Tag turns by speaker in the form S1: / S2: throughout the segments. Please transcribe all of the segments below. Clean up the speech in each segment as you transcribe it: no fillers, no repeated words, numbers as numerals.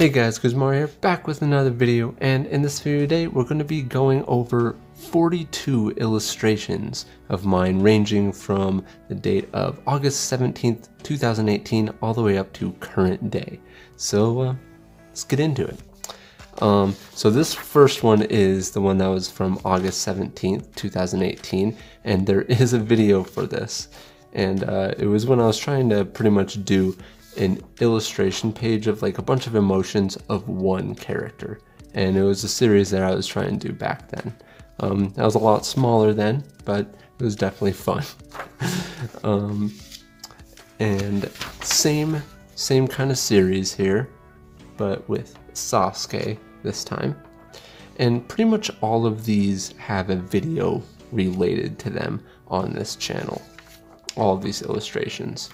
S1: Hey guys, KUZO here, back with another video, and in this video today we're going to be going over 42 illustrations of mine ranging from the date of August 17th, 2018 all the way up to current day. So let's get into it. So this first one is the one that was from August 17th, 2018, and there is a video for this. And it was when I was trying to pretty much do an illustration page of like a bunch of emotions of one character, and it was a series that I was trying to do back then. I was a lot smaller then, but it was definitely fun. And same kind of series here, but with Sasuke this time, and pretty much all of these have a video related to them on this channel, all of these illustrations.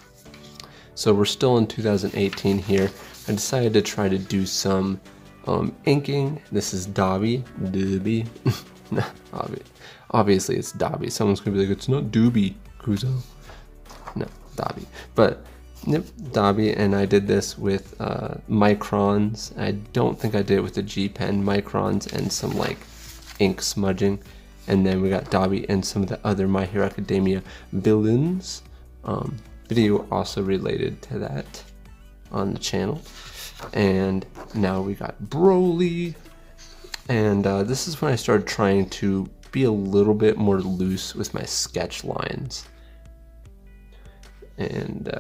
S1: So we're still in 2018 here. I decided to try to do some inking. This is Dobby. No, obviously it's Dobby. Someone's gonna be like, it's not Doobie, KUZO. No, Dobby. But yep, Dobby, and I did this with microns. I don't think I did it with the G pen, microns and some like ink smudging. And then we got Dobby and some of the other My Hero Academia villains. Video also related to that on the channel. And now we got Broly, and this is when I started trying to be a little bit more loose with my sketch lines, and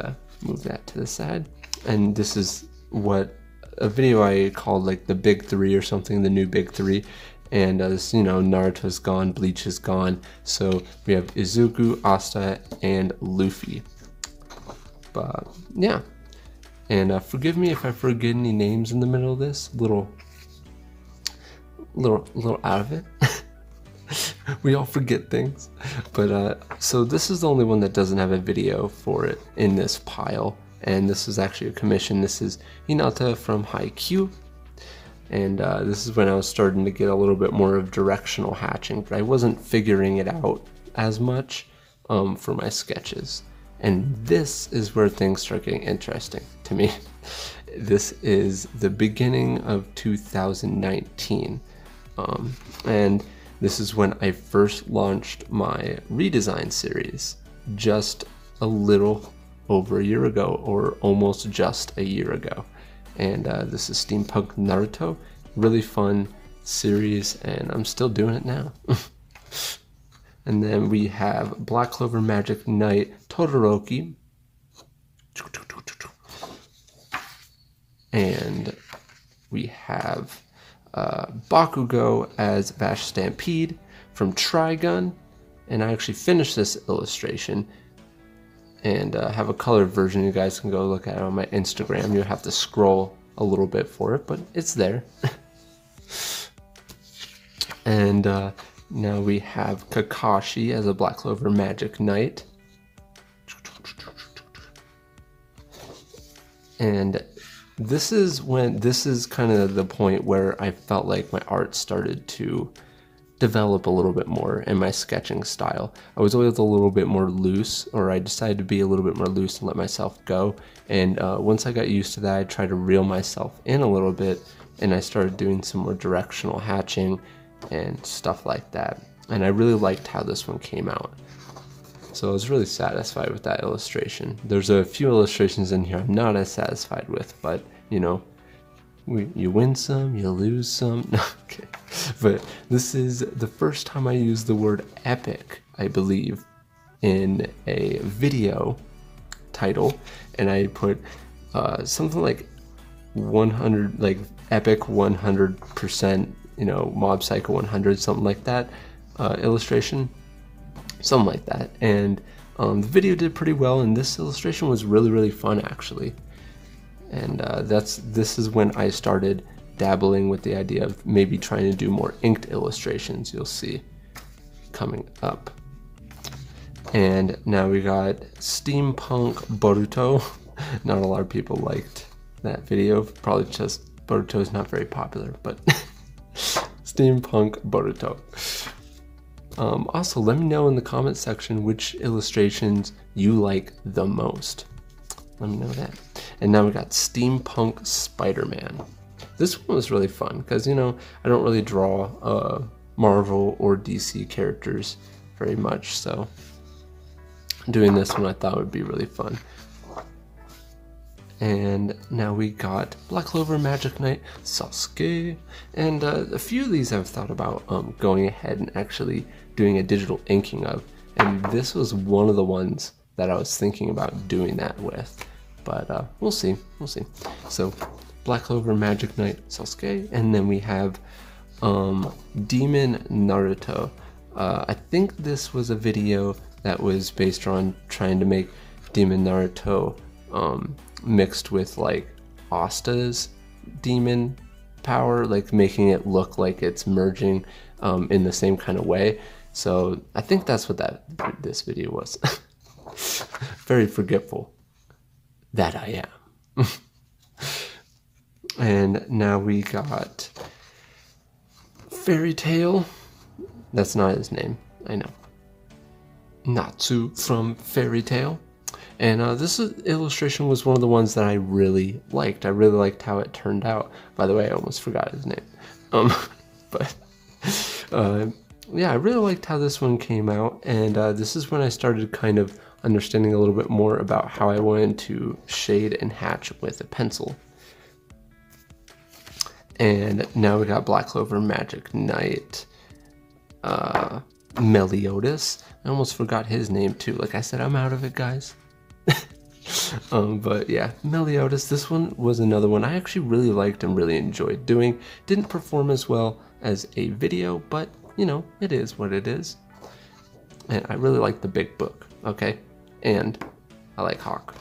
S1: move that to the side. And this is what a video I called like the big three or something, the new big three. And as you know, Naruto's gone, Bleach is gone, so we have Izuku, Asta, and Luffy. But yeah, and forgive me if I forget any names in the middle of this. Little out of it. We all forget things. But so this is the only one that doesn't have a video for it in this pile, and this is actually a commission. This is Hinata from Haikyuu, and this is when I was starting to get a little bit more of directional hatching, but I wasn't figuring it out as much for my sketches. And this is where things start getting interesting to me. This is the beginning of 2019. And this is when I first launched my redesign series, just a little over a year ago, or almost just a year ago. And this is Steampunk Naruto, really fun series, and I'm still doing it now. And then we have Black Clover Magic Knight Todoroki. And we have Bakugo as Vash Stampede from Trigun. And I actually finished this illustration and have a colored version. You guys can go look at it on my Instagram. You'll have to scroll a little bit for it, but it's there. And now we have Kakashi as a Black Clover Magic Knight. And this is kind of the point where I felt like my art started to develop a little bit more in my sketching style. I was always a little bit more loose, or I decided to be a little bit more loose and let myself go. And once I got used to that, I tried to reel myself in a little bit, and I started doing some more directional hatching and stuff like that. And I really liked how this one came out. So I was really satisfied with that illustration. There's a few illustrations in here I'm not as satisfied with, but you know, you win some, you lose some. Okay. But this is the first time I used the word epic, I believe, in a video title, and I put something like 100, like epic 100%, you know, Mob Psycho 100, something like that, illustration, something like that. And the video did pretty well, and this illustration was really fun actually. And this is when I started dabbling with the idea of maybe trying to do more inked illustrations. You'll see coming up. And now we got Steampunk Boruto. Not a lot of people liked that video, probably just Boruto is not very popular, but Steampunk Boruto. Also, let me know in the comment section which illustrations you like the most. Let me know that. And now we got Steampunk Spider-Man. this one was really fun because, you know, I don't really draw Marvel or DC characters very much, so doing this one I thought would be really fun. And now we got Black Clover Magic Knight Sasuke, and a few of these I've thought about going ahead and actually doing a digital inking of, and this was one of the ones that I was thinking about doing that with, but we'll see. So Black Clover Magic Knight Sasuke, and then we have Demon Naruto. I think this was a video that was based on trying to make Demon Naruto mixed with like Asta's demon power, like making it look like it's merging in the same kind of way. So I think that's what this video was. Very forgetful that I am. And now we got Fairy Tail. That's not his name, I know. Natsu from Fairy Tail. And this illustration was one of the ones that I really liked. I really liked how it turned out. By the way, I almost forgot his name. But yeah, I really liked how this one came out. And this is when I started kind of understanding a little bit more about how I wanted to shade and hatch with a pencil. And now we got Black Clover Magic Knight Meliodas. I almost forgot his name too. Like I said, I'm out of it, guys. But yeah, Meliodas, this one was another one I actually really liked and really enjoyed doing. Didn't perform as well as a video, but you know, it is what it is. And I really like the big book, okay? And I like Hawk.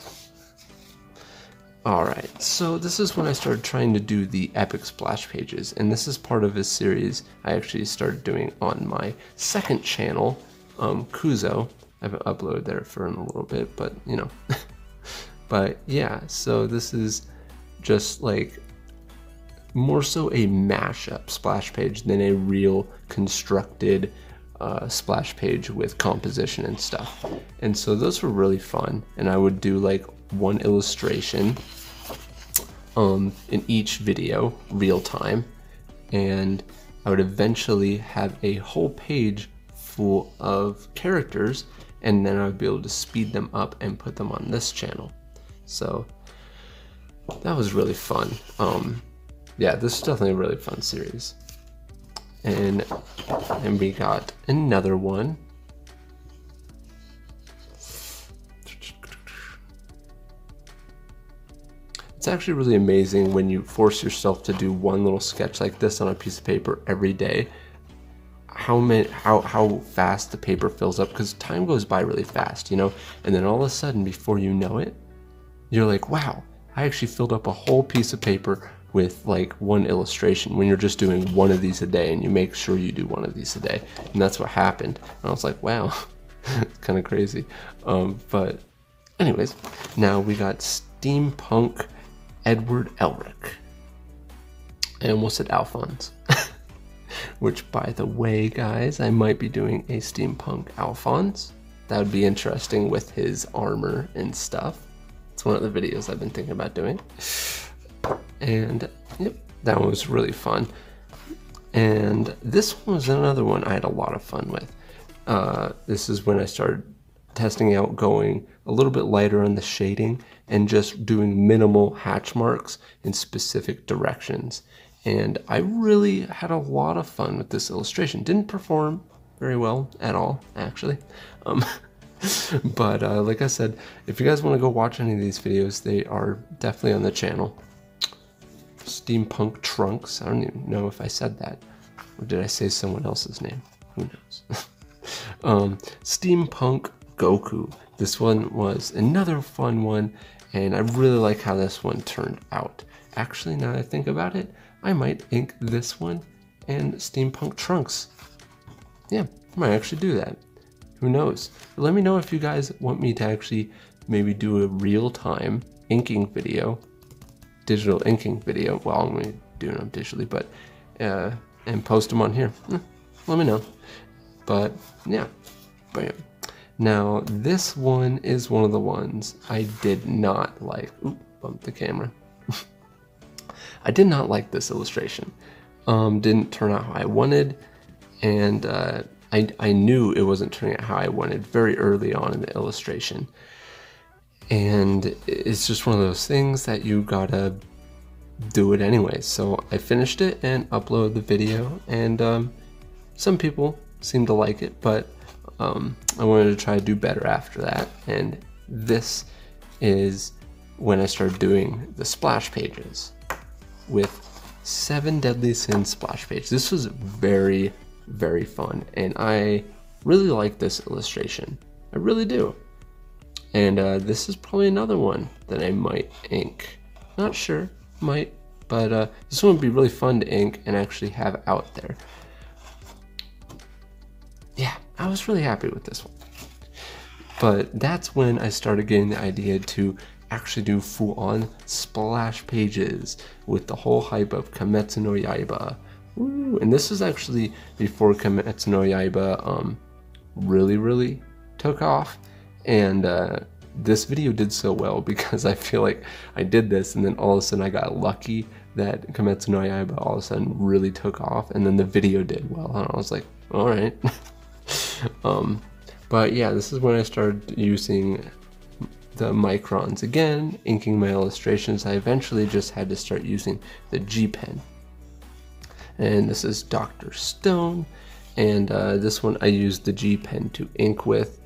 S1: Alright, so this is when I started trying to do the epic splash pages, and this is part of a series I actually started doing on my second channel, KUZO. I haven't uploaded there for a little bit, but you know. But yeah, so this is just like more so a mashup splash page than a real constructed splash page with composition and stuff. And so those were really fun, and I would do like one illustration in each video real time, and I would eventually have a whole page full of characters, and then I would be able to speed them up and put them on this channel. So that was really fun. Yeah, this is definitely a really fun series. And we got another one. It's actually really amazing when you force yourself to do one little sketch like this on a piece of paper every day, how fast the paper fills up, because time goes by really fast, you know, and then all of a sudden, before you know it, you're like, wow, I actually filled up a whole piece of paper with like one illustration, when you're just doing one of these a day, and you make sure you do one of these a day. And that's what happened. And I was like, wow, it's kind of crazy. But anyways, now we got Steampunk Edward Elric. I almost said Alphonse. Which, by the way, guys, I might be doing a Steampunk Alphonse. That would be interesting with his armor and stuff. It's one of the videos I've been thinking about doing. And yep, that one was really fun. And this one was another one I had a lot of fun with. This is when I started testing out going a little bit lighter on the shading and just doing minimal hatch marks in specific directions. And I really had a lot of fun with this illustration. Didn't perform very well at all, actually. But like I said, if you guys want to go watch any of these videos, they are definitely on the channel. Steampunk Trunks. I don't even know if I said that. Or did I say someone else's name? Who knows? Steampunk Goku. This one was another fun one, and I really like how this one turned out. Actually, now that I think about it, I might ink this one and Steampunk Trunks. Yeah, I might actually do that. Who knows? But let me know if you guys want me to actually maybe do a real-time inking video, digital inking video. Well, I'm going to do them digitally, but and post them on here. Let me know. But yeah, bam. Now this one is one of the ones I did not like. Oop, bumped the camera. I did not like this illustration. Didn't turn out how I wanted, and I knew it wasn't turning out how I wanted very early on in the illustration. And it's just one of those things that you gotta do it anyway. So I finished it and uploaded the video, and some people seem to like it, but I wanted to try to do better after that. And this is when I started doing the splash pages with 7 Deadly Sins splash page. This was very, very fun, and I really like this illustration. I really do. And this is probably another one that I might ink. Not sure, might, but this one would be really fun to ink and actually have out there. Yeah, I was really happy with this one. But that's when I started getting the idea to actually do full-on splash pages with the whole hype of Kimetsu no Yaiba. Woo. And this was actually before Kimetsu no Yaiba really took off. And this video did so well because I feel like I did this and then all of a sudden I got lucky that Kimetsu no Yaiba all of a sudden really took off, and then the video did well, and I was like, all right. But yeah, this is when I started using the microns again, inking my illustrations. I eventually just had to start using the G pen. And this is Dr. Stone, and this one I used the G pen to ink with.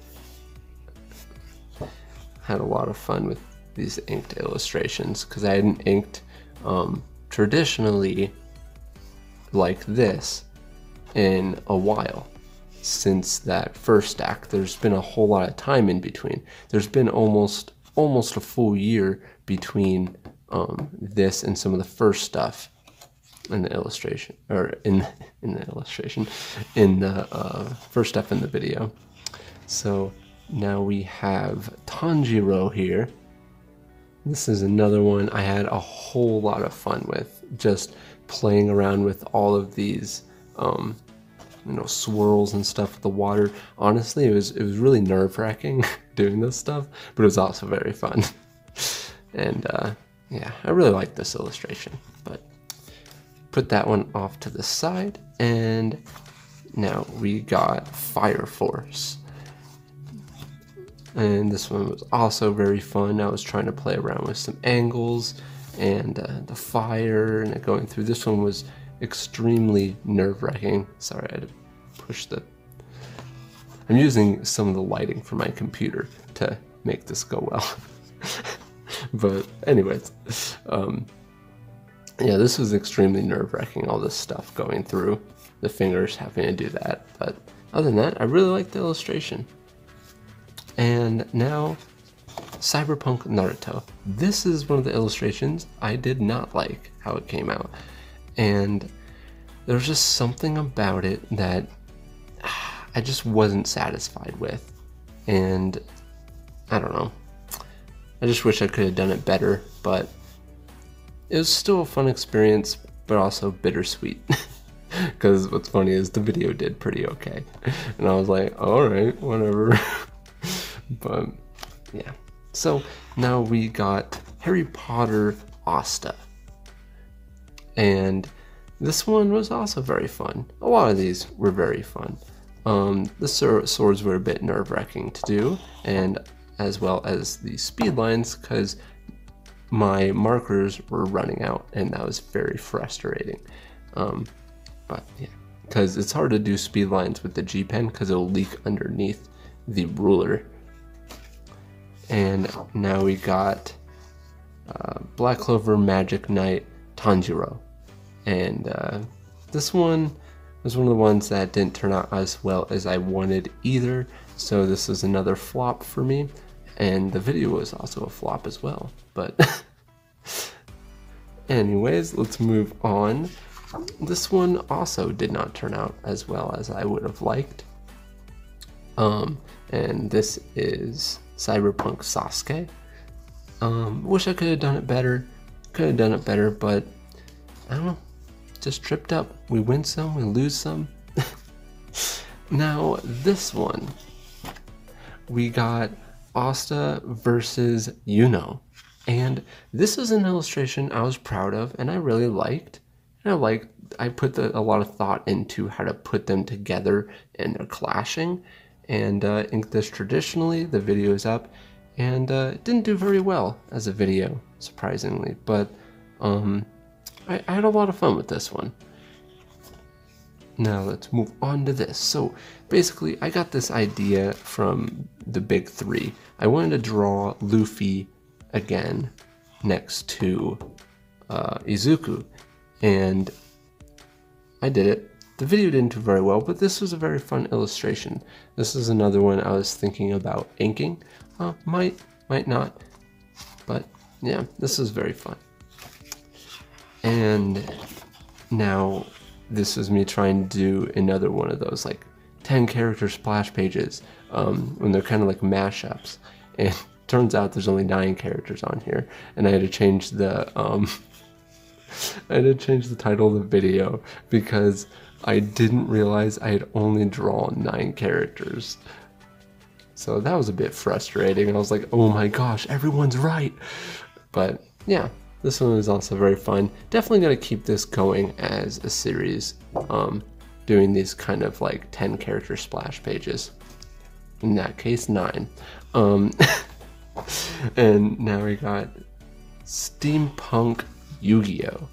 S1: Had a lot of fun with these inked illustrations because I hadn't inked traditionally like this in a while. Since that first stack, there's been a whole lot of time in between. There's been almost a full year between this and some of the first stuff in the illustration, or in the first stuff in the video. So now we have Tanjiro here. This is another one I had a whole lot of fun with, just playing around with all of these swirls and stuff with the water. Honestly, it was really nerve-wracking doing this stuff, but it was also very fun. And yeah, I really like this illustration, but put that one off to the side. And now we got Fire Force, and this one was also very fun. I was trying to play around with some angles and the fire and it going through. This one was extremely nerve-wracking. Sorry, I had to push the... I'm using some of the lighting from my computer to make this go well. But anyways, yeah, this was extremely nerve-wracking, all this stuff going through the fingers, having to do that. But other than that, I really like the illustration. And now, Cyberpunk Naruto. This is one of the illustrations I did not like how it came out. And there's just something about it that I just wasn't satisfied with. And I don't know. I just wish I could have done it better, but it was still a fun experience, but also bittersweet. Because what's funny is the video did pretty okay. And I was like, alright, whatever. But yeah. So now we got Harry Potter Asta. And this one was also very fun. A lot of these were very fun. The swords were a bit nerve-wracking to do, and as well as the speed lines, because my markers were running out, and that was very frustrating. But yeah, because it's hard to do speed lines with the G pen because it'll leak underneath the ruler. And now we got Black Clover Magic Knight Tanjiro. And this one was one of the ones that didn't turn out as well as I wanted either. So this is another flop for me. And the video was also a flop as well. But anyways, let's move on. This one also did not turn out as well as I would have liked. And this is Cyberpunk Sasuke. Wish I could have done it better. But I don't know, just tripped up. We win some, we lose some. Now this one, we got Asta versus Yuno. And this is an illustration I was proud of and I really liked. And I put a lot of thought into how to put them together and they're clashing. And inked this traditionally, the video is up, and it didn't do very well as a video, surprisingly. But I had a lot of fun with this one. Now let's move on to this. So basically I got this idea from the big three. I wanted to draw Luffy again next to Izuku, and I did it. The video didn't do very well, but this was a very fun illustration. This is another one I was thinking about inking. Might not, but yeah, this is very fun. And now this is me trying to do another one of those like 10 character splash pages when they're kind of like mashups. And turns out there's only 9 characters on here, and I had to change the title of the video because I didn't realize I had only drawn 9 characters. So that was a bit frustrating. I was like, oh my gosh, everyone's right. But yeah, this one is also very fun. Definitely gonna keep this going as a series, doing these kind of like 10 character splash pages. In that case, 9. And now we got Steampunk Yugioh.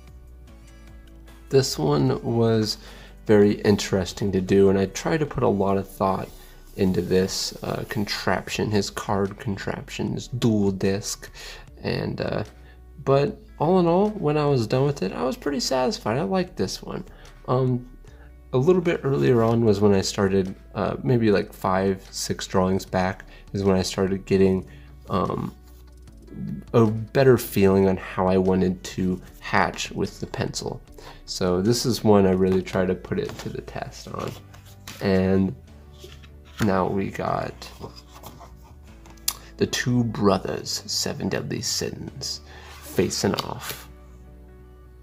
S1: This one was very interesting to do, and I tried to put a lot of thought into this contraption, his card contraption, his dual disc, and but all in all, when I was done with it, I was pretty satisfied. I liked this one. A little bit earlier on was when I started, maybe like 5-6 drawings back, is when I started getting a better feeling on how I wanted to hatch with the pencil. So this is one I really try to put it to the test on. And now we got the two brothers, 7 Deadly Sins, facing off.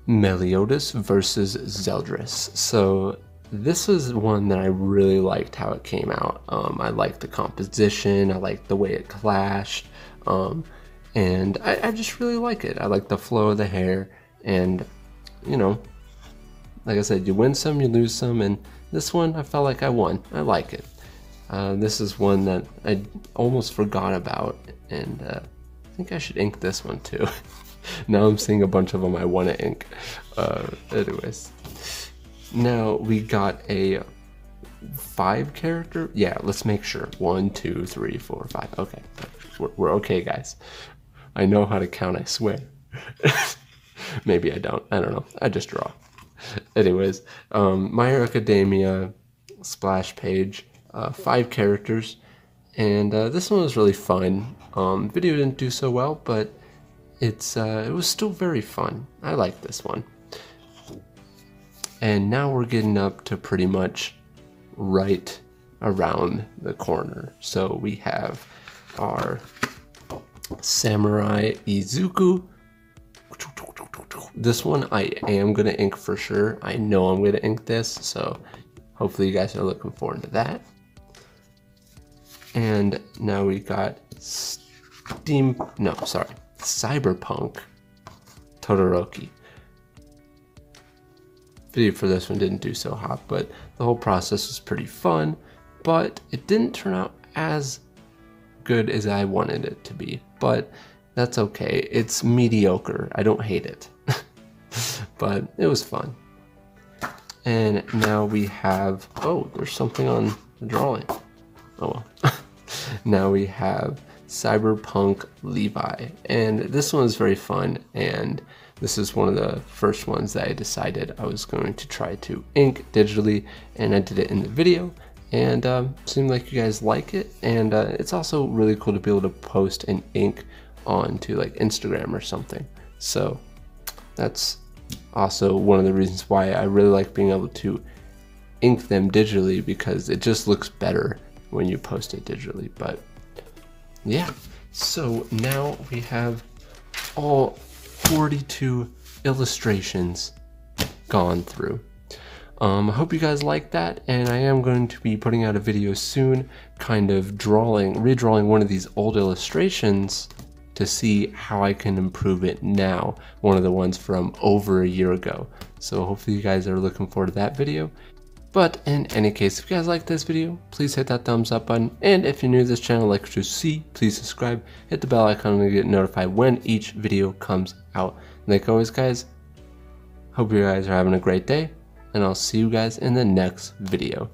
S1: Meliodas versus Zeldris. So this was one that I really liked how it came out. I liked the composition, I liked the way it clashed, and I just really like it. I like the flow of the hair, and you know, like I said, you win some, you lose some, and this one I felt like I won. I like it. This is one that I almost forgot about, and I think I should ink this one too. Now I'm seeing a bunch of them I want to ink. Anyways, now we got a 5 character. Yeah, let's make sure. 1, 2, 3, 4, 5. Okay, we're okay, guys. I know how to count, I swear. Maybe I don't. I don't know. I just draw. Anyways, My Hero Academia splash page, 5 characters, and this one was really fun. Video didn't do so well, but it was still very fun. I like this one. And now we're getting up to pretty much right around the corner. So we have our Samurai Izuku. This one I am going to ink for sure. I know I'm going to ink this, so hopefully you guys are looking forward to that. And now we got Cyberpunk Todoroki. Video for this one didn't do so hot, but the whole process was pretty fun, but it didn't turn out as good as I wanted it to be, but that's okay. It's mediocre. I don't hate it, but it was fun. And now we have, oh, there's something on the drawing. Oh well. Now we have Cyberpunk Levi, and this one is very fun, and this is one of the first ones that I decided I was going to try to ink digitally, and I did it in the video, and seemed like you guys like it, and it's also really cool to be able to post an ink onto like Instagram or something. So that's also one of the reasons why I really like being able to ink them digitally, because it just looks better when you post it digitally. But yeah, so now we have all 42 illustrations gone through. I hope you guys like that, and I am going to be putting out a video soon, kind of redrawing one of these old illustrations to see how I can improve it now, one of the ones from over a year ago. So hopefully you guys are looking forward to that video. But in any case, if you guys like this video, please hit that thumbs up button. And if you're new to this channel, like what you see, please subscribe, hit the bell icon to get notified when each video comes out. And like always guys, hope you guys are having a great day, and I'll see you guys in the next video.